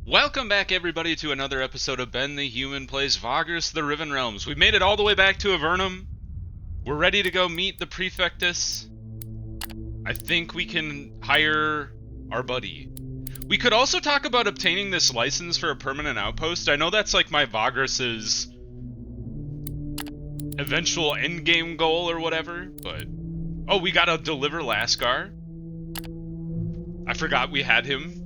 Welcome back, everybody, to another episode of Ben the Human Plays Vagrus, the Riven Realms. We made it all the way back to Avernum. We're ready to go meet the Prefectus. I think we can hire our buddy. We could also talk about obtaining this license for a permanent outpost. I know that's like my Vagrus's eventual endgame goal or whatever, but... Oh, we gotta deliver Lascar. I forgot we had him.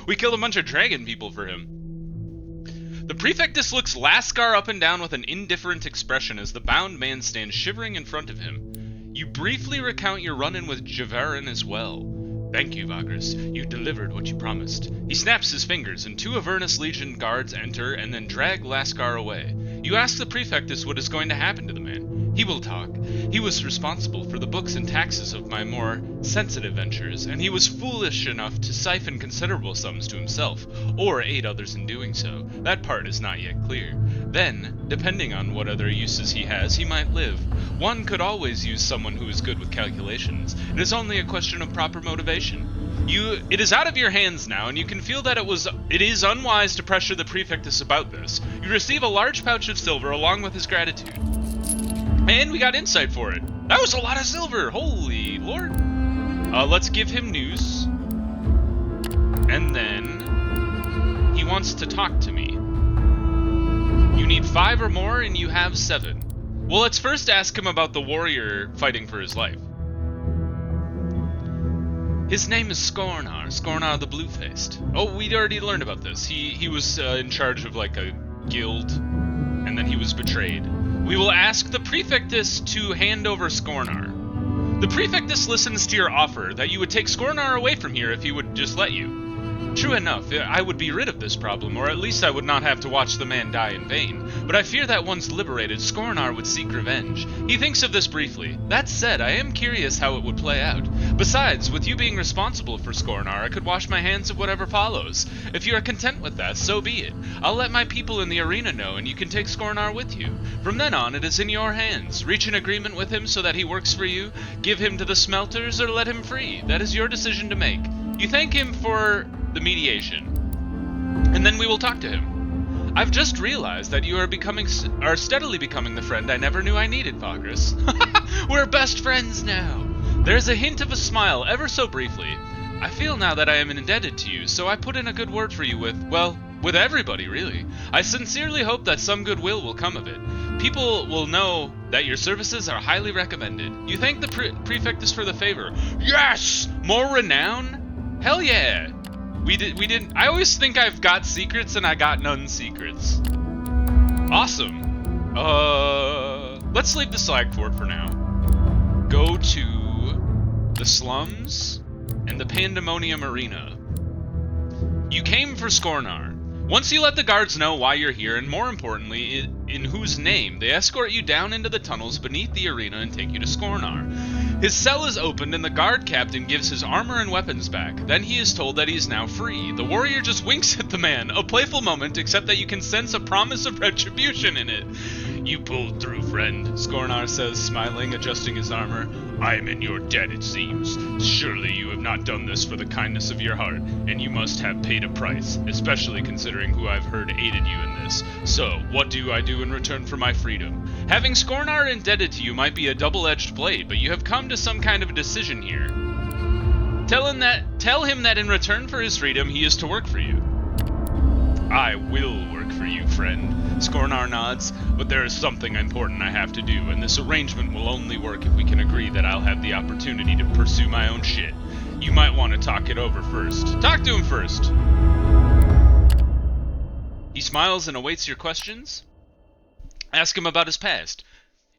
We killed a bunch of dragon people for him. The Prefectus looks Lascar up and down with an indifferent expression as the bound man stands shivering in front of him. You briefly recount your run-in with Javerin as well. Thank you, Vagrus. You delivered what you promised. He snaps his fingers, and two Avernus Legion guards enter and then drag Lascar away. You ask the Prefectus what is going to happen to the man. He will talk. He was responsible for the books and taxes of my more sensitive ventures, and he was foolish enough to siphon considerable sums to himself, or aid others in doing so. That part is not yet clear. Then, depending on what other uses he has, he might live. One could always use someone who is good with calculations. It is only a question of proper motivation. It is out of your hands now, and you can feel that it is unwise to pressure the Prefectus about this. You receive a large pouch of silver along with his gratitude. And we got insight for it. That was a lot of silver! Holy lord! Let's give him news. And then... he wants to talk to me. You need 5 or more, and you have 7. Well, let's first ask him about the warrior fighting for his life. His name is Skornar the Blue-Faced. Oh, we'd already learned about this. He was in charge of, like, a guild, and then he was betrayed. We will ask the Prefectus to hand over Skornar. The Prefectus listens to your offer that you would take Skornar away from here if he would just let you. True enough, I would be rid of this problem, or at least I would not have to watch the man die in vain. But I fear that once liberated, Skornar would seek revenge. He thinks of this briefly. That said, I am curious how it would play out. Besides, with you being responsible for Skornar, I could wash my hands of whatever follows. If you are content with that, so be it. I'll let my people in the arena know, and you can take Skornar with you. From then on, it is in your hands. Reach an agreement with him so that he works for you, give him to the smelters, or let him free. That is your decision to make. You thank him for the mediation, and then we will talk to him. I've just realized that you are steadily becoming the friend I never knew I needed, Vagrus. We're best friends now. There's a hint of a smile, ever so briefly. I feel now that I am indebted to you, so I put in a good word for you with everybody, really. I sincerely hope that some goodwill will come of it. People will know that your services are highly recommended. You thank the Prefectus for the favor. Yes! More renown? Hell yeah! We didn't. I always think I've got secrets and I got none secrets. Awesome. Let's leave the slag fort for now. Go to the slums and the Pandemonium Arena. You came for Skornar. Once you let the guards know why you're here, and more importantly, in whose name, they escort you down into the tunnels beneath the arena and take you to Skornar. His cell is opened and the guard captain gives his armor and weapons back. Then he is told that he is now free. The warrior just winks at the man, a playful moment, except that you can sense a promise of retribution in it. You pulled through, friend, Skornar says, smiling, adjusting his armor. I am in your debt, it seems. Surely you have not done this for the kindness of your heart, and you must have paid a price, especially considering who I've heard aided you in this. So, what do I do in return for my freedom? Having Skornar indebted to you might be a double-edged blade, but you have come to some kind of a decision here. Tell him that in return for his freedom, he is to work for you. I will work for you, friend. Skornar nods, but there is something important I have to do, and this arrangement will only work if we can agree that I'll have the opportunity to pursue my own shit. You might want to talk it over first. Talk to him first. He smiles and awaits your questions. Ask him about his past.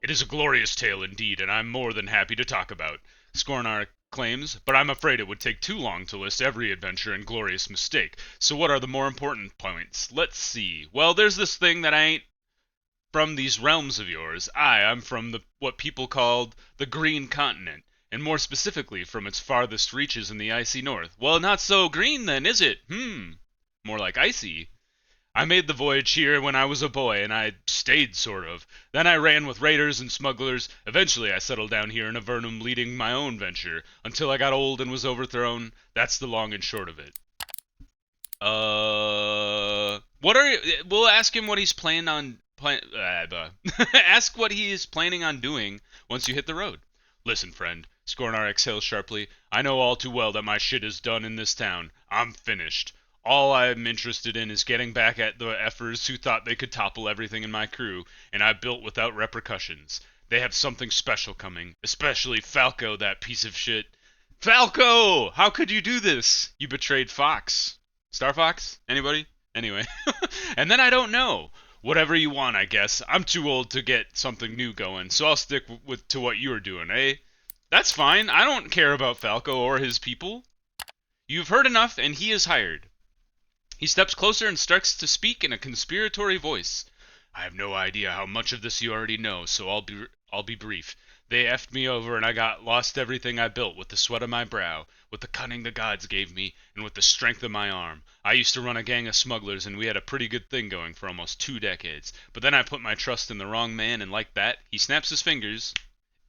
It is a glorious tale indeed, and I'm more than happy to talk about, Skornar claims, but I'm afraid it would take too long to list every adventure and glorious mistake. So what are the more important points? Let's see. Well, there's this thing that I ain't from these realms of yours. I'm from what people called the Green Continent, and more specifically from its farthest reaches in the icy north. Well, not so green then, is it? More like icy. I made the voyage here when I was a boy, and I stayed, sort of. Then I ran with raiders and smugglers. Eventually I settled down here in Avernum leading my own venture, until I got old and was overthrown. That's the long and short of it. What are you, we'll ask him what he's ask what he is planning on doing once you hit the road. Listen, friend, Scornar exhales sharply. I know all too well that my shit is done in this town. I'm finished. All I'm interested in is getting back at the effers who thought they could topple everything in my crew, and I built without repercussions. They have something special coming, especially Falco, that piece of shit. Falco! How could you do this? You betrayed Fox. Star Fox? Anybody? Anyway. And then I don't know. Whatever you want, I guess. I'm too old to get something new going, so I'll stick to what you're doing, eh? That's fine. I don't care about Falco or his people. You've heard enough, and he is hired. He steps closer and starts to speak in a conspiratory voice. I have no idea how much of this you already know, so I'll be brief. They effed me over and I lost everything I built with the sweat of my brow, with the cunning the gods gave me, and with the strength of my arm. I used to run a gang of smugglers and we had a pretty good thing going for almost 2 decades. But then I put my trust in the wrong man and like that, he snaps his fingers.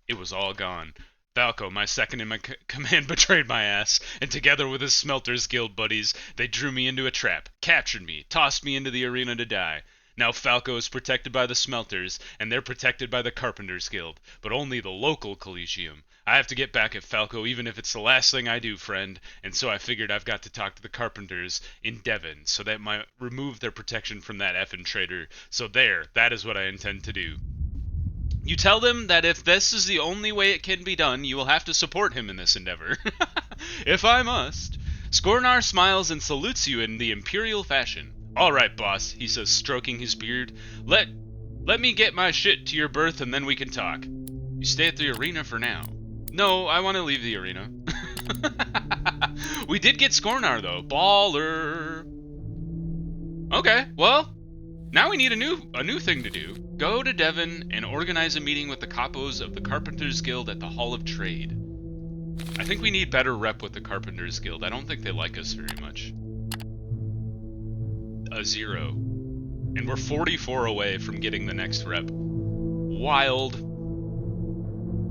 It was all gone. Falco, my second in my command, betrayed my ass, and together with his Smelters Guild buddies, they drew me into a trap, captured me, tossed me into the arena to die. Now Falco is protected by the Smelters, and they're protected by the Carpenters Guild, but only the local Collegium. I have to get back at Falco even if it's the last thing I do, friend, and so I figured I've got to talk to the Carpenters in Devon, so that might remove their protection from that effing traitor. So that is what I intend to do. You tell them that if this is the only way it can be done, you will have to support him in this endeavor. If I must. Scornar smiles and salutes you in the imperial fashion. All right, boss, he says, stroking his beard. Let me get my shit to your berth and then we can talk. You stay at the arena for now. No, I want to leave the arena. We did get Scornar, though. Baller. Okay, well, now we need a new thing to do. Go to Devon and organize a meeting with the capos of the Carpenters Guild at the Hall of Trade. I think we need better rep with the Carpenters Guild. I don't think they like us very much. A 0. And we're 44 away from getting the next rep. Wild.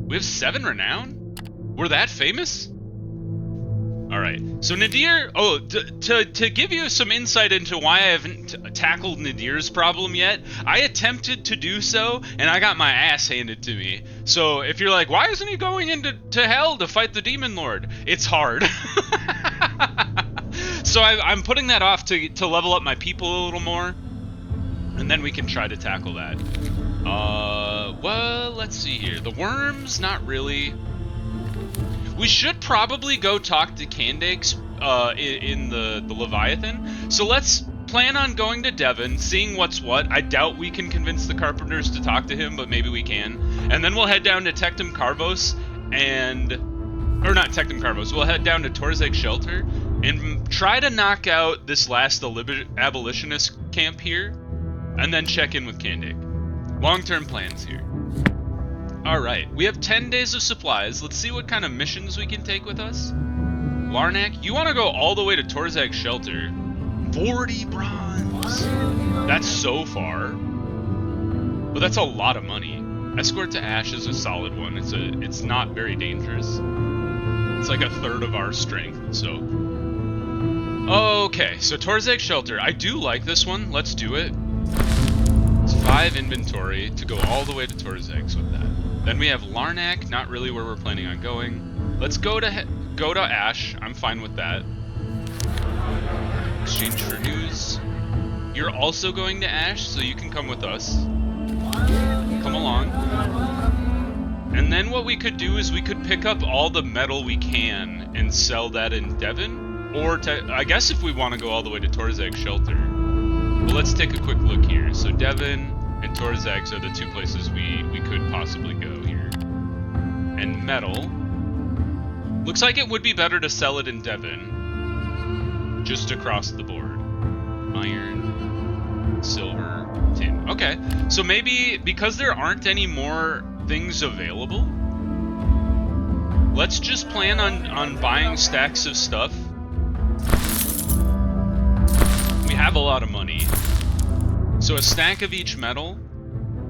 We have 7 renown? We're that famous? Alright, so Nadir, to give you some insight into why I haven't tackled Nadir's problem yet, I attempted to do so, and I got my ass handed to me. So if you're like, why isn't he going into hell to fight the Demon Lord? It's hard. So I'm putting that off to level up my people a little more, and then we can try to tackle that. Well, let's see here. The worms, not really. We should probably go talk to Candakes in the Leviathan. So let's plan on going to Devon, seeing what's what. I doubt we can convince the Carpenters to talk to him, but maybe we can. And then we'll head down to Tectum Carvos or not Tectum Carvos. We'll head down to Torzeg Shelter and try to knock out this last abolitionist camp here, and then check in with Candake. Long-term plans here. Alright, we have 10 days of supplies. Let's see what kind of missions we can take with us. Larnak, you want to go all the way to Torzeg Shelter. 40 bronze. That's so far. But that's a lot of money. Escort to Ash is a solid one. It's not very dangerous. It's like a third of our strength, so. Okay, so Torzeg Shelter. I do like this one. Let's do it. It's 5 inventory to go all the way to Torzeg's with that. Then we have Larnak, not really where we're planning on going. Let's go to Ash. I'm fine with that. Exchange for news. You're also going to Ash, so you can come with us. Come along. And then what we could do is we could pick up all the metal we can and sell that in Devon. Or, I guess if we want to go all the way to Torzeg Shelter. Well, let's take a quick look here. So Devon and Torzeg's are the 2 places we could possibly go here. And metal. Looks like it would be better to sell it in Devon. Just across the board. Iron, silver, tin. Okay, so maybe because there aren't any more things available, let's just plan on buying stacks of stuff. We have a lot of money. So a stack of each metal.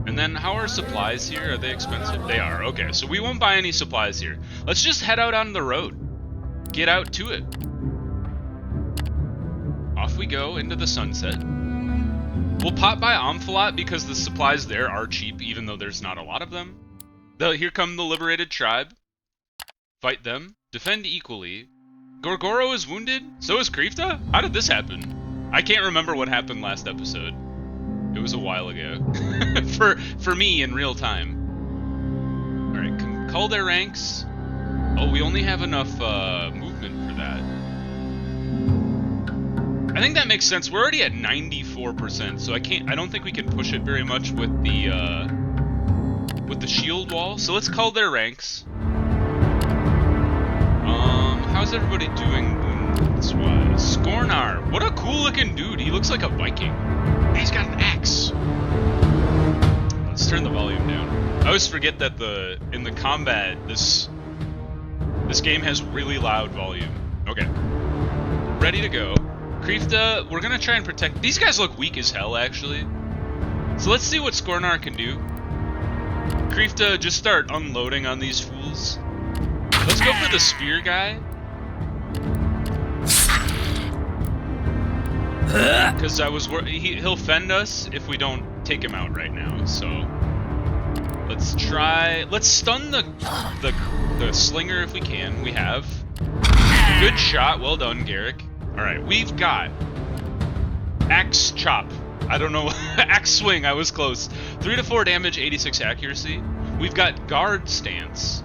And then how are supplies here? Are they expensive? They are. Okay, so we won't buy any supplies here. Let's just head out on the road. Get out to it. Off we go into the sunset. We'll pop by Amphalat because the supplies there are cheap, even though there's not a lot of them. Here come the liberated tribe. Fight them. Defend equally. Gorgoro is wounded? So is Krifta? How did this happen? I can't remember what happened last episode. It was a while ago. for me in real time. Alright, cull their ranks. Oh, we only have enough movement for that. I think that makes sense. We're already at 94%, so I don't think we can push it very much with the shield wall. So let's cull their ranks. How's everybody doing wounds-wise? Skornar, what a cool-looking dude. He looks like a Viking. He's got an axe. Let's turn the volume down. I always forget that in the combat, this game has really loud volume. Okay. Ready to go. Krifta, we're gonna try and protect... These guys look weak as hell, actually. So let's see what Skornar can do. Krifta, just start unloading on these fools. Let's go for the spear guy. Because he'll fend us if we don't take him out right now, so... Let's stun the slinger if we can. We have. Good shot, well done, Garrick. Alright, we've got Axe Chop. I don't know, Axe Swing, I was close. 3 to 4 damage, 86 accuracy. We've got Guard Stance.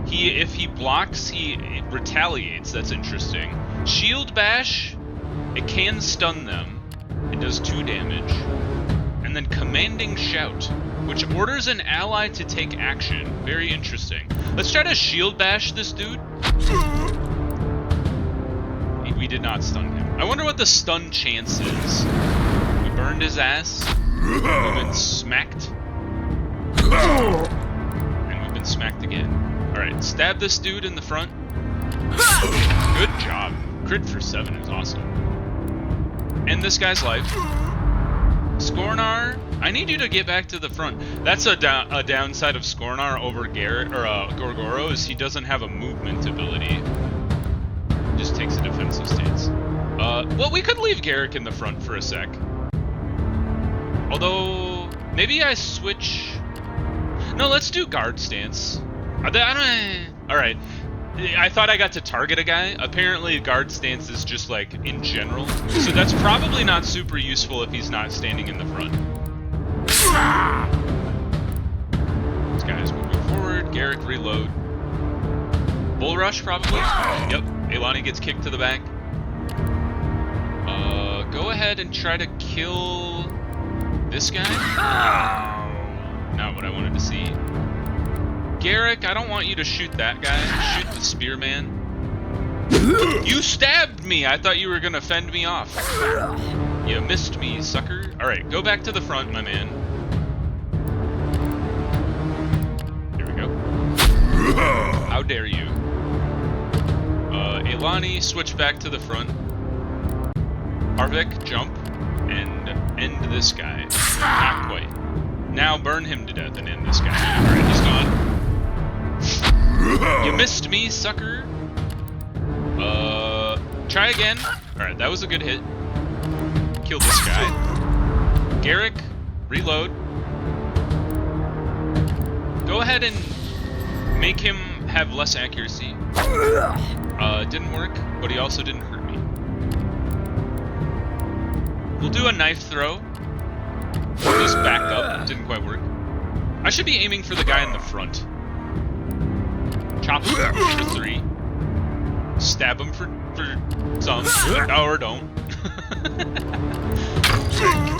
If he blocks, he retaliates, that's interesting. Shield Bash, it can stun them. It does 2 damage. And then Commanding Shout, which orders an ally to take action. Very interesting. Let's try to Shield Bash this dude. We did not stun him. I wonder what the stun chance is. We burned his ass. We've been smacked. And we've been smacked again. Alright, stab this dude in the front. Good job. Crit for 7 is awesome. End this guy's life. Skornar, I need you to get back to the front. That's a downside of Skornar over Gorgoro, is he doesn't have a movement ability. Just takes a defensive stance. Well, we could leave Garrick in the front for a sec. Although, maybe I switch... No, let's do guard stance. Alright. I thought I got to target a guy. Apparently, guard stance is just, like, in general. So that's probably not super useful if he's not standing in the front. This guy's moving forward. Garrick, reload. Bull rush, probably? Yep. Elani gets kicked to the back. Go ahead and try to kill this guy. Not what I wanted to see. Garrick, I don't want you to shoot that guy. Shoot the spearman. You stabbed me! I thought you were gonna fend me off. You missed me, sucker. Alright, go back to the front, my man. Here we go. How dare you. Elani, switch back to the front. Harvick, jump, and end this guy. Not quite. Now burn him to death and end this guy. Alright, he's gone. You missed me, sucker. Try again. Alright, that was a good hit. Kill this guy. Garrick, reload. Go ahead and make him have less accuracy. Didn't work, but he also didn't hurt me. We'll do a knife throw. Just back up. Didn't quite work. I should be aiming for the guy in the front. Chop him for 3. Stab him for some. Or don't.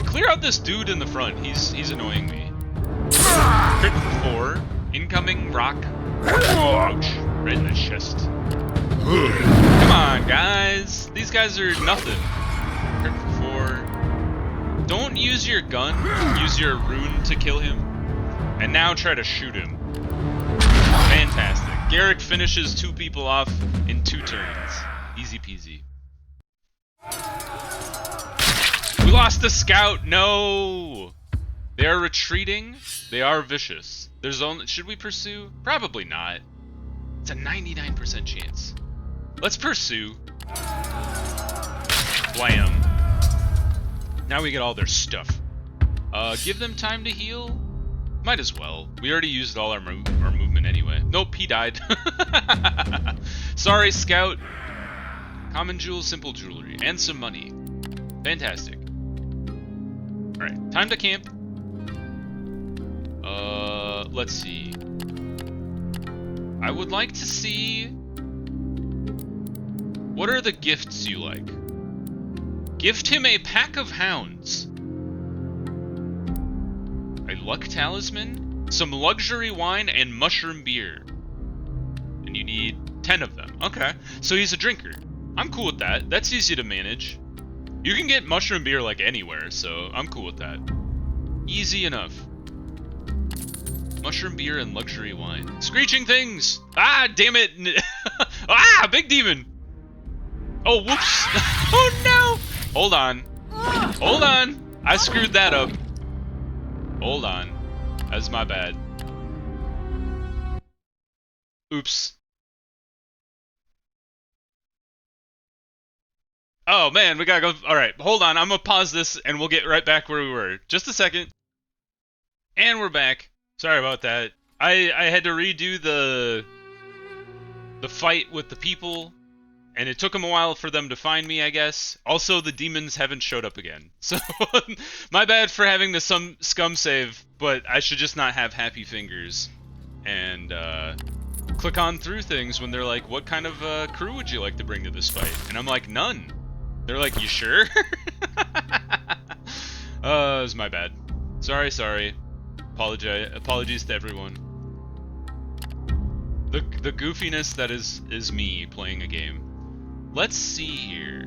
Clear out this dude in the front. He's annoying me. Crit for 4. Incoming rock. Ouch. Right in the chest. Come on, guys. These guys are nothing. Crit for 4. Don't use your gun. Use your rune to kill him. And now try to shoot him. Fantastic. Garrick finishes 2 people off in 2 turns. Easy peasy. We lost the scout. No. They are retreating. They are vicious. There's only... Should we pursue? Probably not. It's a 99% chance. Let's pursue. Blam. Now we get all their stuff. Give them time to heal? Might as well. We already used all our movement anyway. Nope, he died. Sorry, Scout. Common jewels, simple jewelry, and some money. Fantastic. Alright, time to camp. Let's see. I would like to see... What are the gifts you like? Gift him a pack of hounds. A luck talisman, some luxury wine, and mushroom beer. And you need 10 of them. Okay, so he's a drinker. I'm cool with that. That's easy to manage. You can get mushroom beer like anywhere, so I'm cool with that. Easy enough. Mushroom beer and luxury wine. Screeching things! Ah, damn it! Ah, big demon! Oh, whoops! Oh no! Hold on. Hold on! I screwed that up. Hold on. That's my bad. Oops. Oh man, we gotta go. Alright, hold on. I'm gonna pause this and we'll get right back where we were. Just a second. And we're back. Sorry about that. I had to redo the fight with the people, and it took them a while for them to find me, I guess. Also, the demons haven't showed up again. So, my bad for having the scum save, but I should just not have happy fingers. And, click on through things when they're like, what kind of crew would you like to bring to this fight? And I'm like, none. They're like, you sure? It was my bad. Sorry. Apologies to everyone. The goofiness that is me playing a game. Let's see here.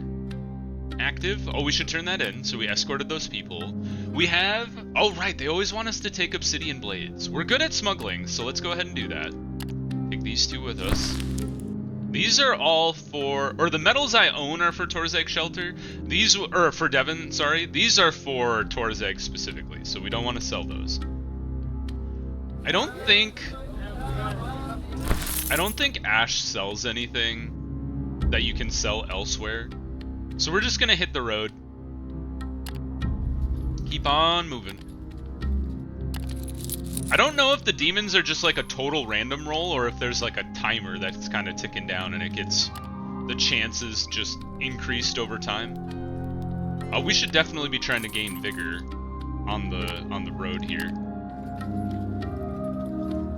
Active. Oh, we should turn that in. So we escorted those people. We have... Oh, right. They always want us to take obsidian blades. We're good at smuggling, so let's go ahead and do that. Take these two with us. These are all for... Or the metals I own are for Torzeg Shelter. These... Or for Devon, sorry. These are for Torzeg specifically, so we don't want to sell those. I don't think Ash sells anything that you can sell elsewhere. So we're just gonna hit the road. Keep on moving. I don't know if the demons are just like a total random roll or if there's like a timer that's kind of ticking down and it gets the chances just increased over time. We should definitely be trying to gain vigor on the road here.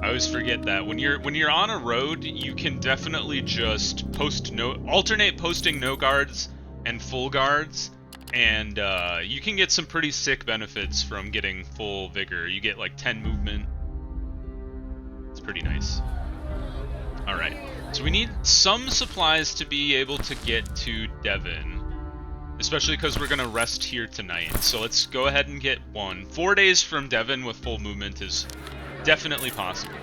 I always forget that when you're on a road, you can definitely just alternate posting no guards and full guards, and you can get some pretty sick benefits from getting full vigor. You get like 10 movement. It's pretty nice. All right, so we need some supplies to be able to get to Devon, especially because we're gonna rest here tonight. So let's go ahead and get one. 4 days from Devon with full movement is definitely possible.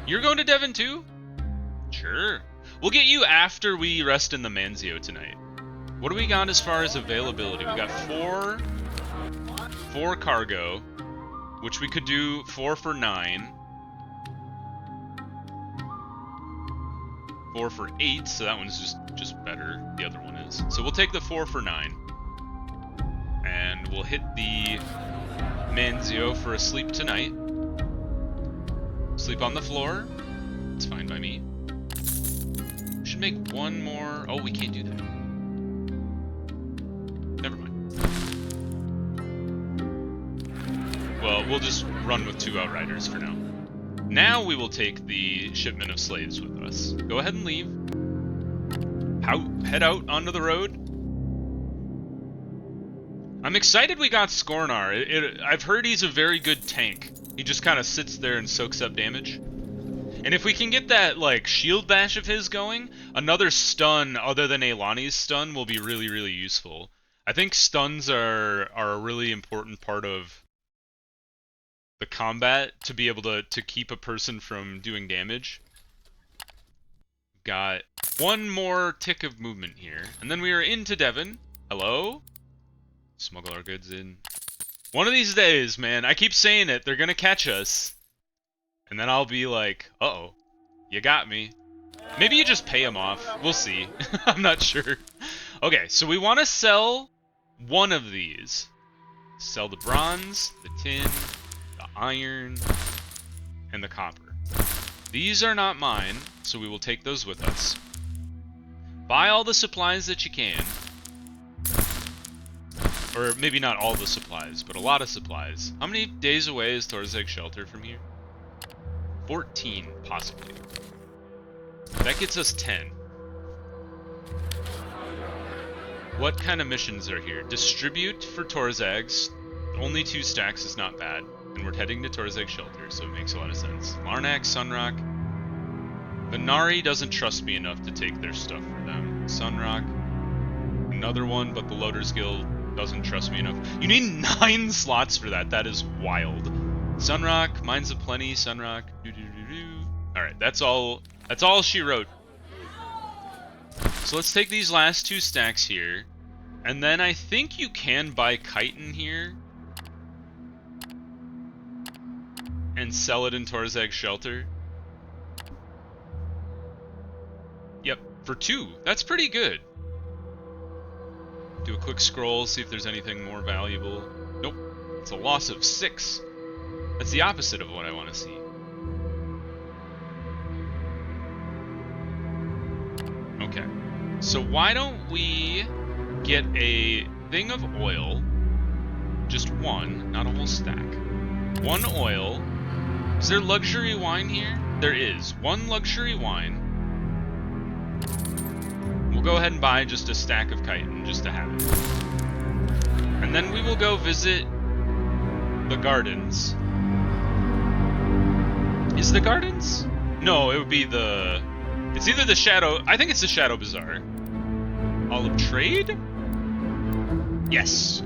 You're going to Devon too? Sure. We'll get you after we rest in the Manzio tonight. What do we got as far as availability? We got four cargo, which we could do 4 for 9. 4 for 8, so that one's just better. The other one is. So we'll take the 4 for 9. And we'll hit the Manzio for a sleep tonight. Sleep on the floor. It's fine by me. We should make one more... Oh, we can't do that. Never mind. Well, we'll just run with 2 outriders for now. Now we will take the shipment of slaves with us. Go ahead and leave. Head out onto the road. I'm excited we got Skornar. I've heard he's a very good tank. He just kind of sits there and soaks up damage. And if we can get that, like, shield bash of his going, another stun other than Elani's stun will be really, really useful. I think stuns are a really important part of the combat to be able to keep a person from doing damage. Got one more tick of movement here. And then we are into Devon. Hello? Smuggle our goods in. One of these days, man, I keep saying it, they're gonna catch us. And then I'll be like, uh-oh, you got me. Maybe you just pay them off. We'll see. I'm not sure. Okay, so we want to sell one of these. Sell the bronze, the tin, the iron, and the copper. These are not mine, so we will take those with us. Buy all the supplies that you can. Or maybe not all the supplies, but a lot of supplies. How many days away is Torzeg Shelter from here? 14, possibly. That gets us 10. What kind of missions are here? Distribute for Torzags. Only 2 stacks is not bad. And we're heading to Torzeg Shelter, so it makes a lot of sense. Larnak, Sunrock. Venari doesn't trust me enough to take their stuff for them. Sunrock. Another one, but the Loaders Guild doesn't trust me enough. You need 9 slots for that. That is wild. Sunrock, Mines of Plenty, Sunrock. Alright, that's all she wrote. So let's take these last 2 stacks here. And then I think you can buy chitin here. And sell it in Torzeg Shelter. Yep, for 2. That's pretty good. Do a quick scroll, see if there's anything more valuable. Nope. It's a loss of 6. That's the opposite of what I want to see. Okay. So why don't we get a thing of oil? Just one, not a whole stack. 1 oil. Is there luxury wine here? There is. 1 luxury wine. We'll go ahead and buy just a stack of chitin, just to have it. And then we will go visit the gardens. Is the gardens? No, it would be the... It's either the Shadow... I think it's the Shadow Bazaar. Olive Trade? Yes.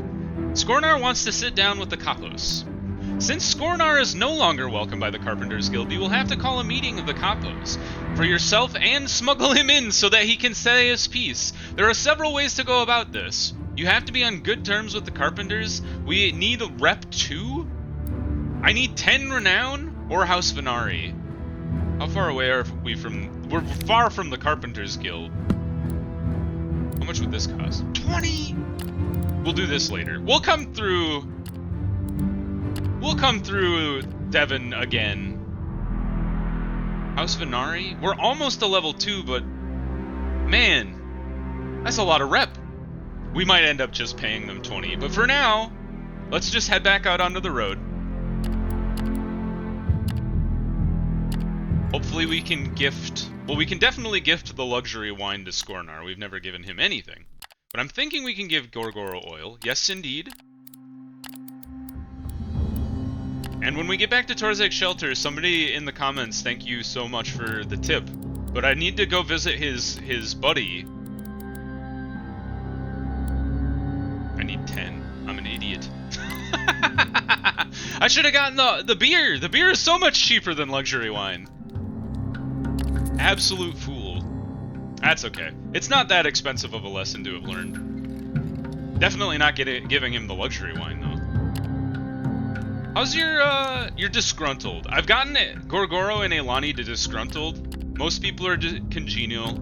Skornar wants to sit down with the Kapos. Since Skornar is no longer welcome by the Carpenters Guild, you will have to call a meeting of the Kapos for yourself and smuggle him in so that he can say his piece. There are several ways to go about this. You have to be on good terms with the Carpenters. We need a rep 2? I need 10 renown or House Venari. How far away are we from... We're far from the Carpenters Guild. How much would this cost? 20! We'll do this later. We'll come through Devon again. House Venari? We're almost to level 2, but... Man, that's a lot of rep. We might end up just paying them 20, but for now, let's just head back out onto the road. Hopefully we can gift... Well, we can definitely gift the luxury wine to Skornar. We've never given him anything. But I'm thinking we can give Gorgoro oil. Yes, indeed. And when we get back to Torzeg Shelter, somebody in the comments, thank you so much for the tip. But I need to go visit his buddy. I need 10. I'm an idiot. I should have gotten the beer! The beer is so much cheaper than luxury wine. Absolute fool. That's okay. It's not that expensive of a lesson to have learned. Definitely not giving him the luxury wine, though. How's you're disgruntled? I've gotten Gorgoro and Elani to disgruntled. Most people are congenial.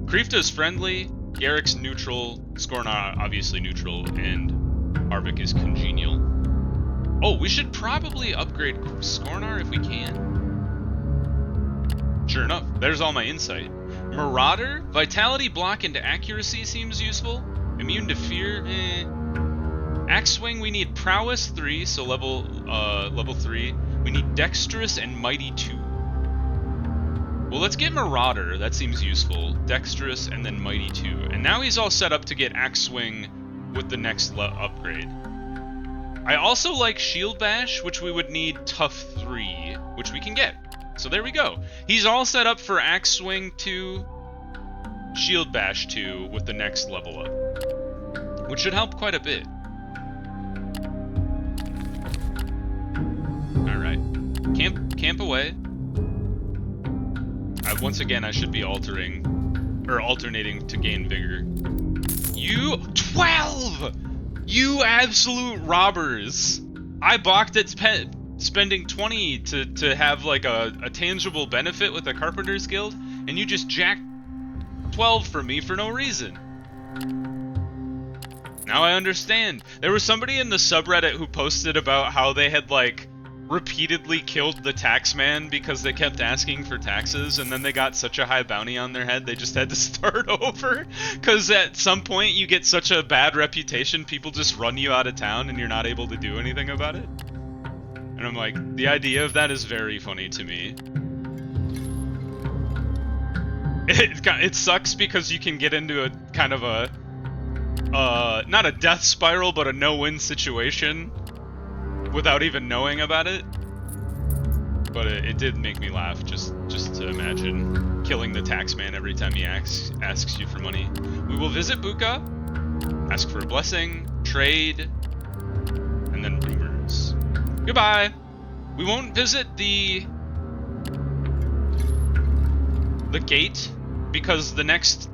Krifta's friendly. Garrick's neutral. Skornar obviously neutral. And Harvick is congenial. Oh, we should probably upgrade Skornar if we can. Sure enough, there's all my insight. Marauder, Vitality Block into Accuracy seems useful. Immune to Fear, Axe Swing, we need Prowess 3, so level 3. We need Dexterous and Mighty 2. Well, let's get Marauder, that seems useful. Dexterous and then Mighty 2. And now he's all set up to get Axe Swing with the next upgrade. I also like Shield Bash, which we would need Tough 3, which we can get. So there we go. He's all set up for Axe Swing 2, Shield Bash 2 with the next level up, which should help quite a bit. Alright. Camp away. Once again, I should be alternating to gain vigor. You... 12! You absolute robbers! I balked at spending 20 to have like a tangible benefit with the Carpenters Guild, and you just jacked 12 for me for no reason. Now I understand. There was somebody in the subreddit who posted about how they had, like, repeatedly killed the taxman because they kept asking for taxes, and then they got such a high bounty on their head they just had to start over. Because at some point you get such a bad reputation, people just run you out of town and you're not able to do anything about it. And I'm like, the idea of that is very funny to me. It sucks because you can get into a kind of a not a death spiral, but a no-win situation without even knowing about it. But it did make me laugh just to imagine killing the taxman every time he asks you for money. We will visit Buka, ask for a blessing, trade, and then rumors. Goodbye. We won't visit the gate because the next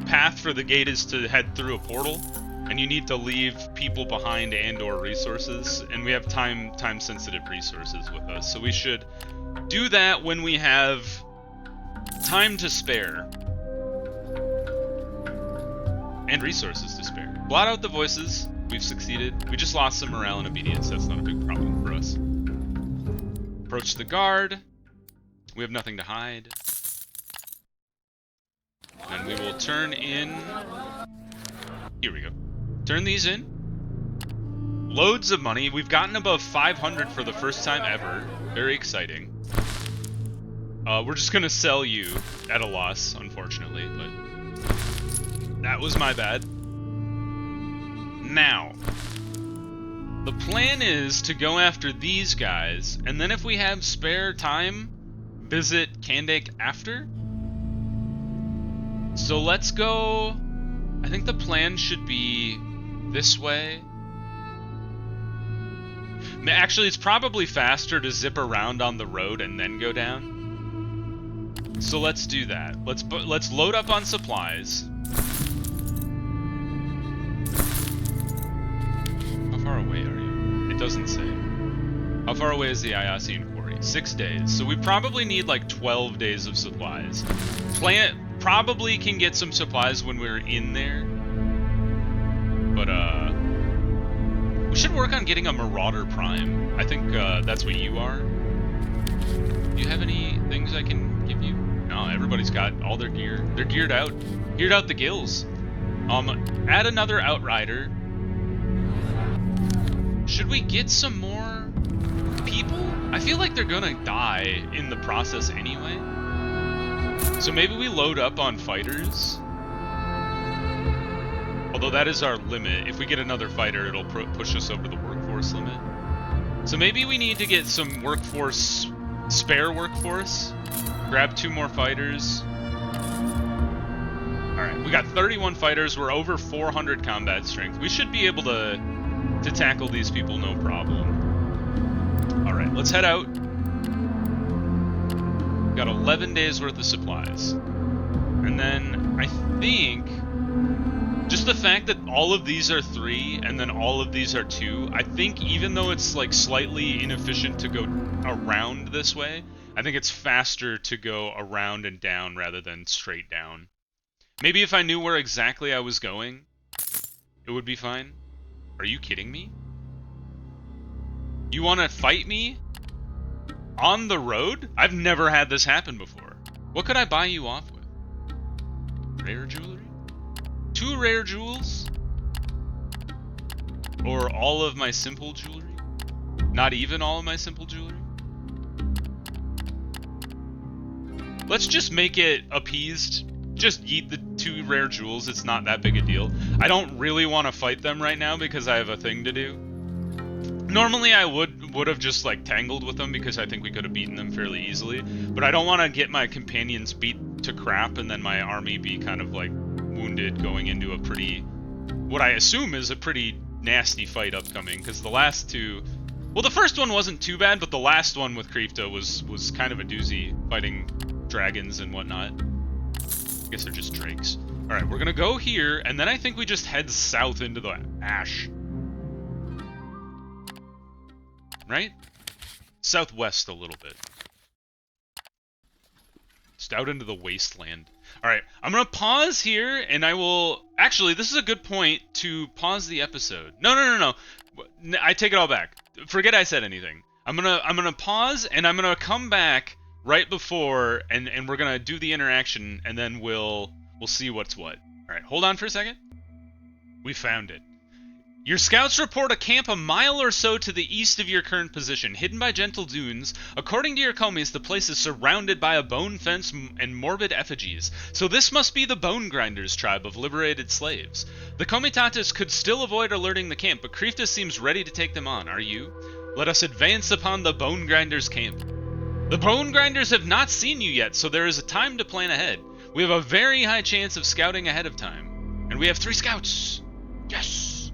path for the gate is to head through a portal, and you need to leave people behind and or resources, and we have time sensitive resources with us, so we should do that when we have time to spare and resources to spare. Blot out the voices. We've succeeded. We just lost some morale and obedience. That's not a big problem for us. Approach the guard. We have nothing to hide. And we will turn in... Here we go. Turn these in. Loads of money. We've gotten above 500 for the first time ever. Very exciting. We're just gonna sell you at a loss, unfortunately, but... that was my bad. Now... the plan is to go after these guys, and then if we have spare time, visit Kandak after. So let's go... I think the plan should be this way. Actually, it's probably faster to zip around on the road and then go down. So let's do that. Let's load up on supplies. How far away are you? It doesn't say. How far away is the Ayasian quarry? 6 days. So we probably need like 12 days of supplies. Probably can get some supplies when we're in there. But, we should work on getting a Marauder Prime. I think, that's what you are. Do you have any things I can give you? No, everybody's got all their gear. They're geared out. Geared out the gills. Add another Outrider. Should we get some more people? I feel like they're gonna die in the process anyway. So maybe we load up on fighters. Although that is our limit. If we get another fighter, it'll push us over the workforce limit. So maybe we need to get some workforce, spare workforce. Grab 2 more fighters. Alright, we got 31 fighters. We're over 400 combat strength. We should be able to tackle these people no problem. Alright, let's head out. Got 11 days worth of supplies. And then I think just the fact that all of these are 3 and then all of these are 2, I think even though it's like slightly inefficient to go around this way, I think it's faster to go around and down rather than straight down. Maybe if I knew where exactly I was going, it would be fine. Are you kidding me? You want to fight me? On the road? I've never had this happen before. What could I buy you off with? Rare jewelry? 2 rare jewels? Or all of my simple jewelry? Not even all of my simple jewelry? Let's just make it appeased. Just yeet the 2 rare jewels. It's not that big a deal. I don't really want to fight them right now because I have a thing to do. Normally I would have just like tangled with them because I think we could have beaten them fairly easily, but I don't want to get my companions beat to crap and then my army be kind of like wounded going into a pretty, what I assume is a pretty nasty fight upcoming, because the last 2, well, the first one wasn't too bad, but the last one with Krifta was kind of a doozy, fighting dragons and whatnot. I guess they're just drakes. Alright, we're gonna go here, and then I think we just head south into the ash. Right? Southwest a little bit. Just out into the wasteland. All right, I'm gonna pause here, and I will. Actually, this is a good point to pause the episode. No. I take it all back. Forget I said anything. I'm gonna pause, and I'm gonna come back right before, and we're gonna do the interaction, and then we'll see what's what. All right, hold on for a second. We found it. Your scouts report a camp a mile or so to the east of your current position, hidden by gentle dunes. According to your commies, the place is surrounded by a bone fence and morbid effigies, so this must be the Bone Grinders tribe of liberated slaves. The comitatus could still avoid alerting the camp, but Krifta seems ready to take them on. Are you? Let us advance upon the Bone Grinders camp. The Bone Grinders have not seen you yet, so there is a time to plan ahead. We have a very high chance of scouting ahead of time. And we have 3 scouts! Yes!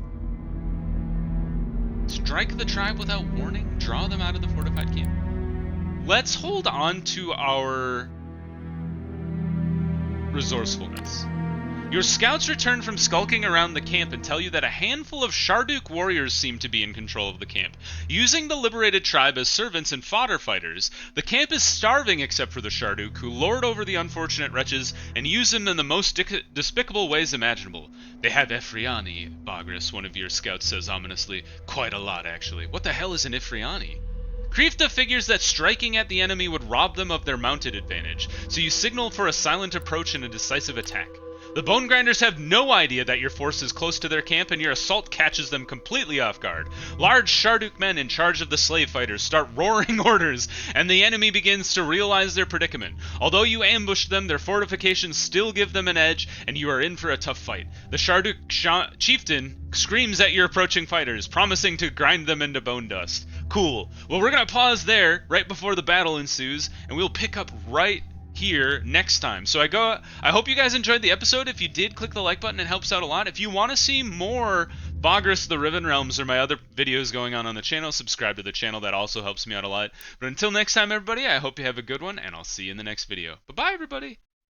Strike the tribe without warning, draw them out of the fortified camp. Let's hold on to our resourcefulness. Your scouts return from skulking around the camp and tell you that a handful of Sharduk warriors seem to be in control of the camp. Using the liberated tribe as servants and fodder fighters, the camp is starving except for the Sharduk, who lord over the unfortunate wretches and use them in the most despicable ways imaginable. They have Ifriani, Vagrus, one of your scouts says ominously. Quite a lot, actually. What the hell is an Ifriani? Krifta figures that striking at the enemy would rob them of their mounted advantage, so you signal for a silent approach and a decisive attack. The Bone Grinders have no idea that your force is close to their camp, and your assault catches them completely off guard. Large Sharduk men in charge of the slave fighters start roaring orders, and the enemy begins to realize their predicament. Although you ambush them, their fortifications still give them an edge, and you are in for a tough fight. The Sharduk chieftain screams at your approaching fighters, promising to grind them into bone dust. Cool. Well, we're gonna pause there, right before the battle ensues, and we'll pick up right here next time. So I hope you guys enjoyed the episode. If you did, click the like button. It helps out a lot. If you want to see more Vagrus the Riven Realms or my other videos going on the channel, subscribe to the channel. That also helps me out a lot. But until next time, everybody, I hope you have a good one, and I'll see you in the next video. Bye-bye, everybody.